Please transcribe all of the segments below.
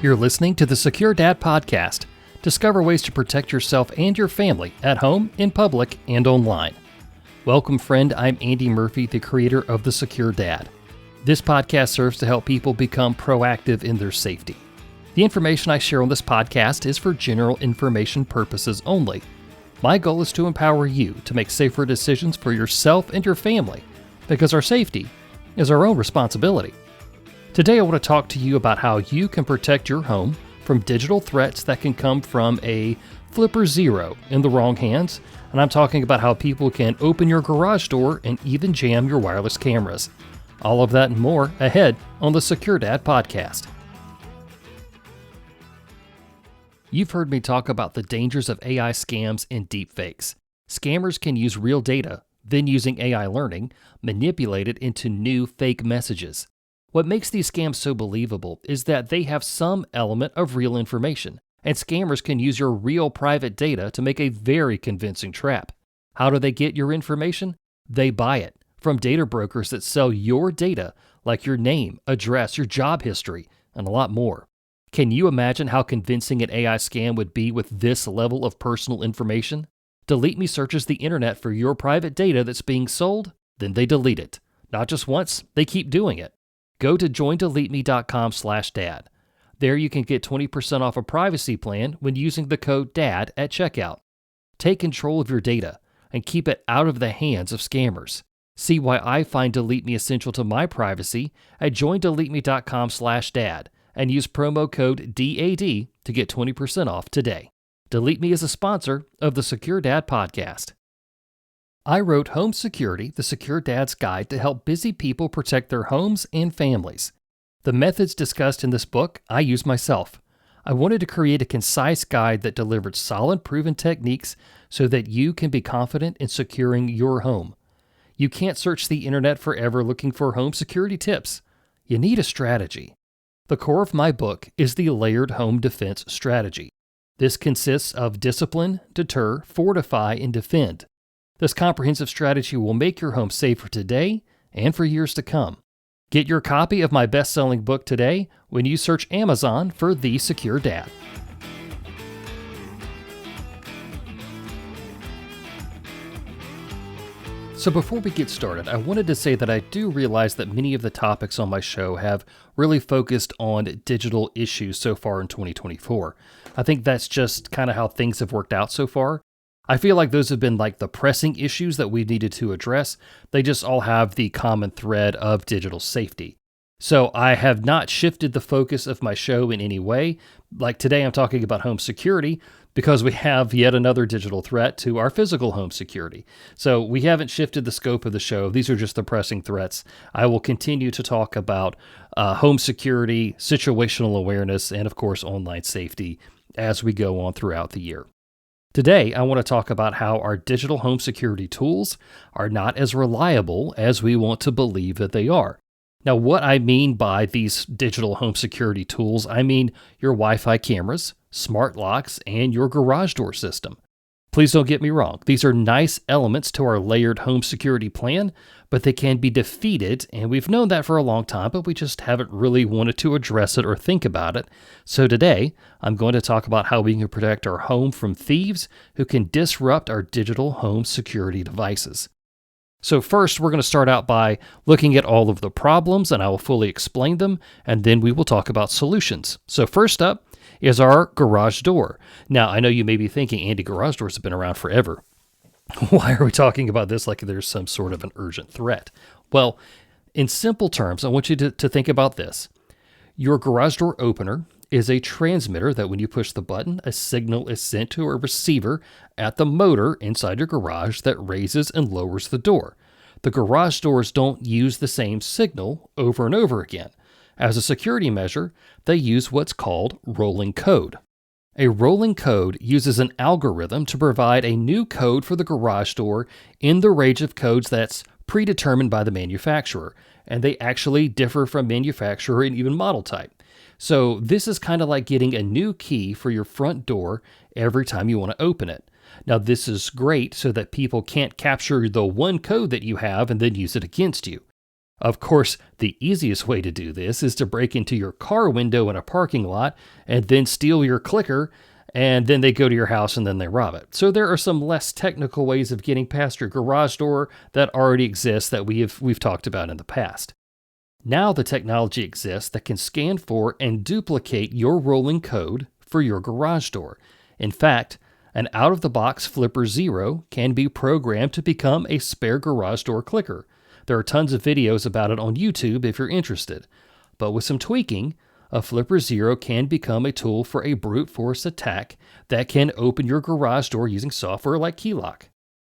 You're listening to the Secure Dad Podcast. Discover ways to protect yourself and your family at home, in public, and online. Welcome, friend. I'm Andy Murphy, the creator of The Secure Dad. This podcast serves to help people become proactive in their safety. The information I share on this podcast is for general information purposes only. My goal is to empower you to make safer decisions for yourself and your family, because our safety is our own responsibility. Today I want to talk to you about how you can protect your home from digital threats that can come from a flipper zero in the wrong hands, and I'm talking about how people can open your garage door and even jam your wireless cameras. All of that and more ahead on the Secure Dad Podcast. You've heard me talk about the dangers of AI scams and deepfakes. Scammers can use real data, then using AI learning, manipulate it into new fake messages. What makes these scams so believable is that they have some element of real information, and scammers can use your real private data to make a very convincing trap. How do they get your information? They buy it from data brokers that sell your data, like your name, address, your job history, and a lot more. Can you imagine how convincing an AI scam would be with this level of personal information? Delete Me searches the internet for your private data that's being sold, then they delete it. Not just once, they keep doing it. Go to joindeleteme.com/dad. There you can get 20% off a privacy plan when using the code DAD at checkout. Take control of your data and keep it out of the hands of scammers. See why I find Delete Me essential to my privacy at joindeleteme.com/dad and use promo code DAD to get 20% off today. Delete Me is a sponsor of the Secure Dad Podcast. I wrote Home Security, the Secure Dad's Guide to help busy people protect their homes and families. The methods discussed in this book, I use myself. I wanted to create a concise guide that delivered solid, proven techniques so that you can be confident in securing your home. You can't search the internet forever looking for home security tips. You need a strategy. The core of my book is the layered home defense strategy. This consists of discipline, deter, fortify, and defend. This comprehensive strategy will make your home safer today and for years to come. Get your copy of my best-selling book today when you search Amazon for The Secure Dad. So before we get started, I wanted to say that I do realize that many of the topics on my show have really focused on digital issues so far in 2024. I think that's just kind of how things have worked out so far. I feel like those have been like the pressing issues that we needed to address. They just all have the common thread of digital safety. So I have not shifted the focus of my show in any way. Like today I'm talking about home security because we have yet another digital threat to our physical home security. So we haven't shifted the scope of the show. These are just the pressing threats. I will continue to talk about home security, situational awareness, and of course online safety as we go on throughout the year. Today, I want to talk about how our digital home security tools are not as reliable as we want to believe that they are. Now, what I mean by these digital home security tools, I mean your Wi-Fi cameras, smart locks, and your garage door system. Please don't get me wrong. These are nice elements to our layered home security plan, but they can be defeated, and we've known that for a long time, but we just haven't really wanted to address it or think about it. So today, I'm going to talk about how we can protect our home from thieves who can disrupt our digital home security devices. So first, we're going to start out by looking at all of the problems, and I will fully explain them, and then we will talk about solutions. So first up is our garage door. Now, I know you may be thinking, Andy, garage doors have been around forever. Why are we talking about this like there's some sort of an urgent threat? Well, in simple terms, I want you to think about this. Your garage door opener is a transmitter that when you push the button, a signal is sent to a receiver at the motor inside your garage that raises and lowers the door. The garage doors don't use the same signal over and over again. As a security measure, they use what's called rolling code. A rolling code uses an algorithm to provide a new code for the garage door in the range of codes that's predetermined by the manufacturer, and they actually differ from manufacturer and even model type. So this is kind of like getting a new key for your front door every time you want to open it. Now this is great so that people can't capture the one code that you have and then use it against you. Of course, the easiest way to do this is to break into your car window in a parking lot and then steal your clicker, and then they go to your house and then they rob it. So there are some less technical ways of getting past your garage door that already exist that we've talked about in the past. Now the technology exists that can scan for and duplicate your rolling code for your garage door. In fact, an out-of-the-box Flipper Zero can be programmed to become a spare garage door clicker. There are tons of videos about it on YouTube if you're interested. But with some tweaking, a Flipper Zero can become a tool for a brute force attack that can open your garage door using software like Keylock.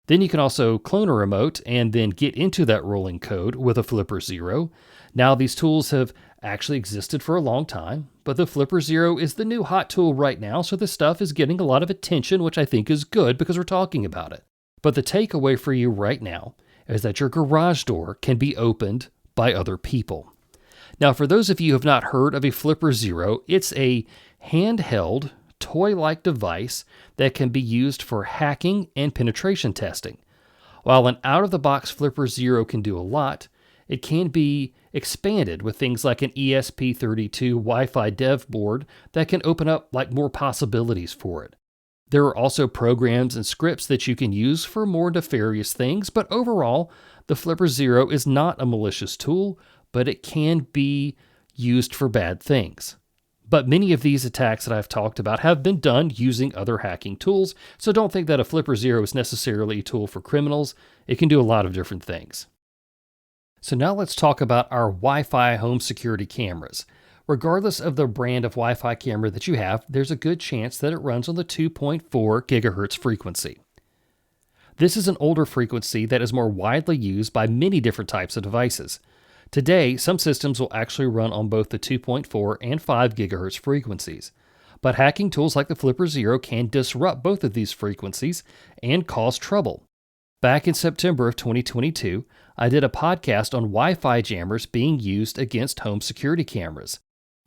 Then you can also clone a remote and then get into that rolling code with a Flipper Zero. Now these tools have actually existed for a long time, but the Flipper Zero is the new hot tool right now, so this stuff is getting a lot of attention, which I think is good because we're talking about it. But the takeaway for you right now is that your garage door can be opened by other people. Now, for those of you who have not heard of a Flipper Zero, it's a handheld, toy-like device that can be used for hacking and penetration testing. While an out-of-the-box Flipper Zero can do a lot, it can be expanded with things like an ESP32 Wi-Fi dev board that can open up more possibilities for it. There are also programs and scripts that you can use for more nefarious things, but overall, the Flipper Zero is not a malicious tool, but it can be used for bad things. But many of these attacks that I've talked about have been done using other hacking tools, so don't think that a Flipper Zero is necessarily a tool for criminals. It can do a lot of different things. So now let's talk about our Wi-Fi home security cameras. Regardless of the brand of Wi-Fi camera that you have, there's a good chance that it runs on the 2.4 gigahertz frequency. This is an older frequency that is more widely used by many different types of devices. Today, some systems will actually run on both the 2.4 and 5 gigahertz frequencies. But hacking tools like the Flipper Zero can disrupt both of these frequencies and cause trouble. Back in September of 2022, I did a podcast on Wi-Fi jammers being used against home security cameras.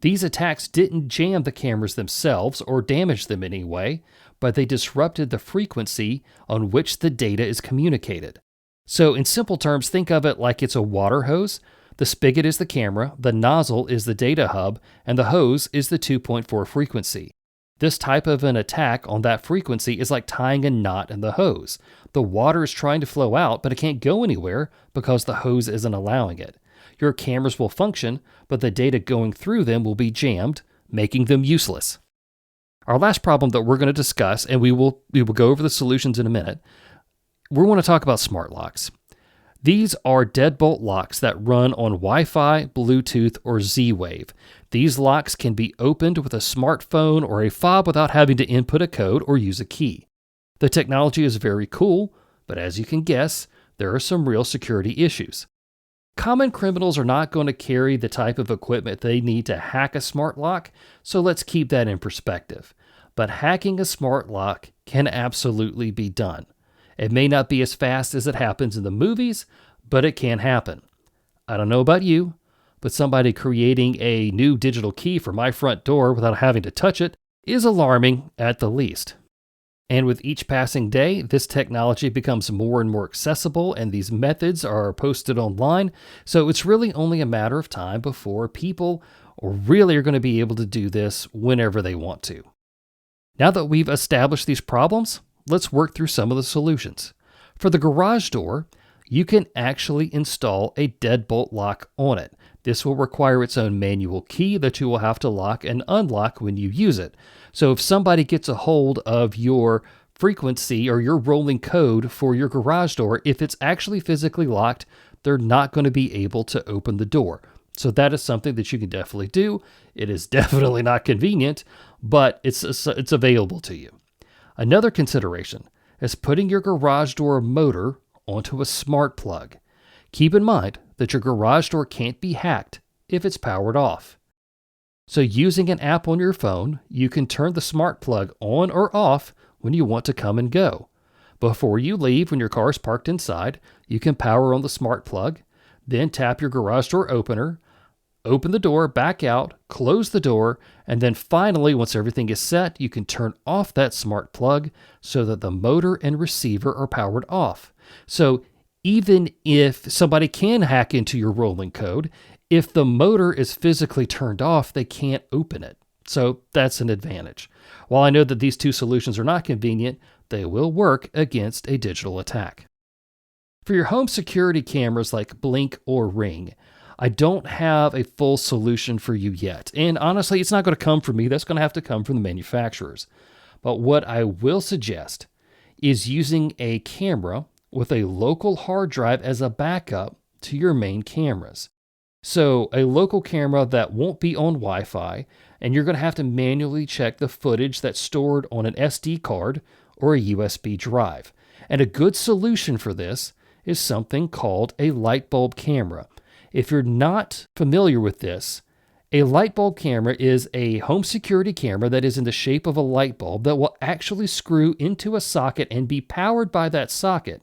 These attacks didn't jam the cameras themselves or damage them in any way, but they disrupted the frequency on which the data is communicated. So in simple terms, think of it like it's a water hose. The spigot is the camera, the nozzle is the data hub, and the hose is the 2.4 frequency. This type of an attack on that frequency is like tying a knot in the hose. The water is trying to flow out, but it can't go anywhere because the hose isn't allowing it. Your cameras will function, but the data going through them will be jammed, making them useless. Our last problem that we're going to discuss, and we will go over the solutions in a minute, we want to talk about smart locks. These are deadbolt locks that run on Wi-Fi, Bluetooth, or Z-Wave. These locks can be opened with a smartphone or a fob without having to input a code or use a key. The technology is very cool, but as you can guess, there are some real security issues. Common criminals are not going to carry the type of equipment they need to hack a smart lock, so let's keep that in perspective. But hacking a smart lock can absolutely be done. It may not be as fast as it happens in the movies, but it can happen. I don't know about you, but somebody creating a new digital key for my front door without having to touch it is alarming at the least. And with each passing day, this technology becomes more and more accessible, and these methods are posted online, so it's really only a matter of time before people really are going to be able to do this whenever they want to. Now that we've established these problems, let's work through some of the solutions. For the garage door, you can actually install a deadbolt lock on it. This will require its own manual key that you will have to lock and unlock when you use it. So if somebody gets a hold of your frequency or your rolling code for your garage door, if it's actually physically locked, they're not going to be able to open the door. So that is something that you can definitely do. It is definitely not convenient, but it's available to you. Another consideration is putting your garage door motor onto a smart plug. Keep in mind that your garage door can't be hacked if it's powered off. So using an app on your phone, you can turn the smart plug on or off when you want to come and go. Before you leave, when your car is parked inside, you can power on the smart plug, then tap your garage door opener, open the door, back out, close the door, and then finally, once everything is set, you can turn off that smart plug so that the motor and receiver are powered off. So Even if somebody can hack into your rolling code, if the motor is physically turned off, they can't open it. So that's an advantage. While I know that these two solutions are not convenient, they will work against a digital attack. For your home security cameras like Blink or Ring, I don't have a full solution for you yet. And honestly, it's not going to come from me. That's going to have to come from the manufacturers. But what I will suggest is using a camera with a local hard drive as a backup to your main cameras. So a local camera that won't be on Wi-Fi, and you're going to have to manually check the footage that's stored on an SD card or a USB drive. And a good solution for this is something called a light bulb camera. If you're not familiar with this, a light bulb camera is a home security camera that is in the shape of a light bulb that will actually screw into a socket and be powered by that socket,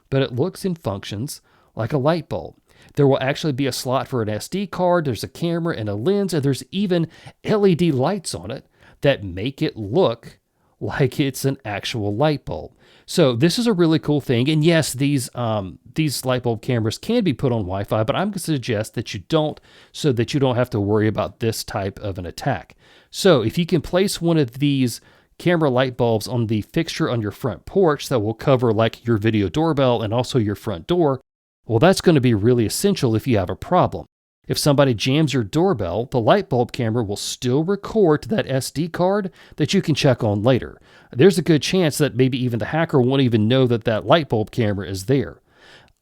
but it looks and functions like a light bulb. There will actually be a slot for an SD card, there's a camera and a lens, and there's even LED lights on it that make it look like it's an actual light bulb. So this is a really cool thing. And yes, these light bulb cameras can be put on Wi-Fi, but I'm going to suggest that you don't, so that you don't have to worry about this type of an attack. So if you can place one of these camera light bulbs on the fixture on your front porch that will cover like your video doorbell and also your front door, well, that's going to be really essential if you have a problem. If somebody jams your doorbell, the light bulb camera will still record to that SD card that you can check on later. There's a good chance that maybe even the hacker won't even know that that light bulb camera is there.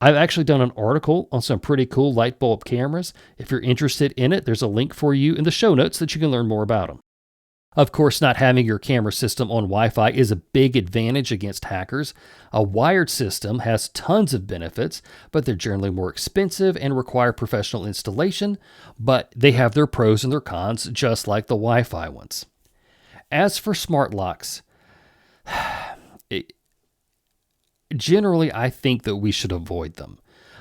I've actually done an article on some pretty cool light bulb cameras. If you're interested in it, there's a link for you in the show notes that you can learn more about them. Of course, not having your camera system on Wi-Fi is a big advantage against hackers. A wired system has tons of benefits, but they're generally more expensive and require professional installation, but they have their pros and their cons, just like the Wi-Fi ones. As for smart locks, generally I think that we should avoid them.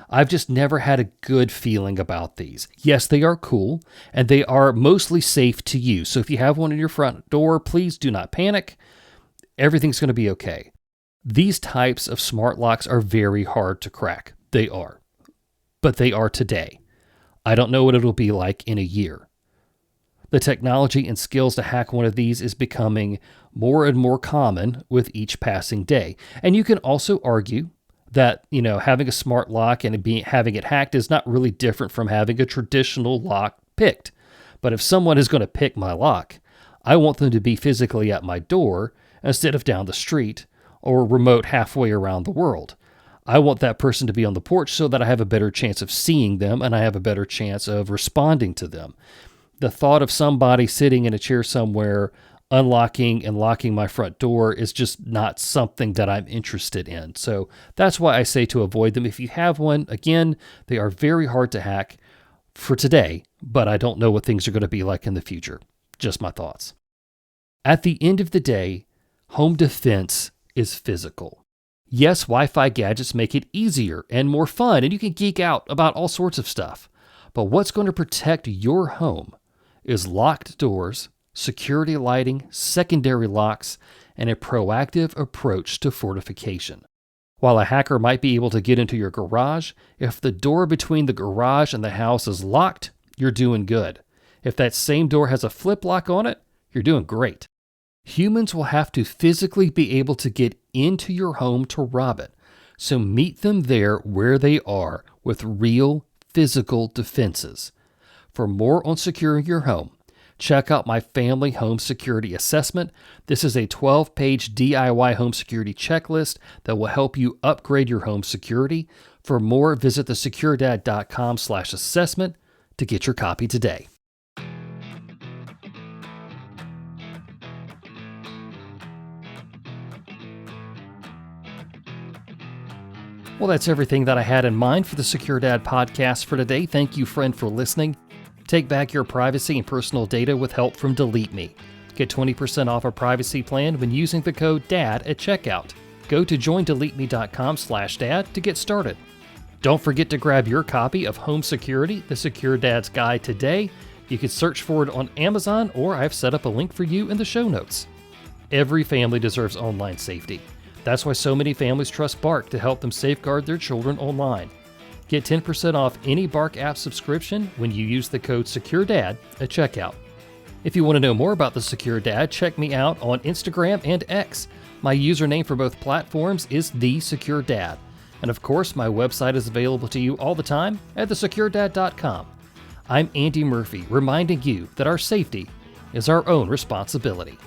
I've just never had a good feeling about these. Yes, they are cool, and they are mostly safe to use. So if you have one in your front door, please do not panic. Everything's going to be okay. These types of smart locks are very hard to crack. They are. But they are today. I don't know what it'll be like in a year. The technology and skills to hack one of these is becoming more and more common with each passing day. And you can also argue that, having a smart lock and having it hacked is not really different from having a traditional lock picked. But if someone is going to pick my lock, I want them to be physically at my door instead of down the street or remote halfway around the world. I want that person to be on the porch so that I have a better chance of seeing them and I have a better chance of responding to them. The thought of somebody sitting in a chair somewhere unlocking and locking my front door is just not something that I'm interested in. So that's why I say to avoid them. If you have one, again, they are very hard to hack for today, but I don't know what things are going to be like in the future. Just my thoughts. At the end of the day, home defense is physical. Yes, Wi-Fi gadgets make it easier and more fun, and you can geek out about all sorts of stuff. But what's going to protect your home is locked doors, security lighting, secondary locks, and a proactive approach to fortification. While a hacker might be able to get into your garage, if the door between the garage and the house is locked, you're doing good. If that same door has a flip lock on it, you're doing great. Humans will have to physically be able to get into your home to rob it, so meet them there where they are with real physical defenses. For more on securing your home, check out my Family Home Security Assessment. This is a 12-page DIY home security checklist that will help you upgrade your home security. For more, visit thesecuredad.com/assessment to get your copy today. Well, that's everything that I had in mind for the Secure Dad podcast for today. Thank you, friend, for listening. Take back your privacy and personal data with help from Delete Me. Get 20% off a privacy plan when using the code DAD at checkout. Go to joindeleteme.com/dad to get started. Don't forget to grab your copy of Home Security, the Secure Dad's Guide today. You can search for it on Amazon, or I've set up a link for you in the show notes. Every family deserves online safety. That's why so many families trust Bark to help them safeguard their children online. Get 10% off any Bark app subscription when you use the code SecureDad at checkout. If you want to know more about the Secure Dad, check me out on Instagram and X. My username for both platforms is TheSecureDad. And of course, my website is available to you all the time at thesecuredad.com. I'm Andy Murphy, reminding you that our safety is our own responsibility.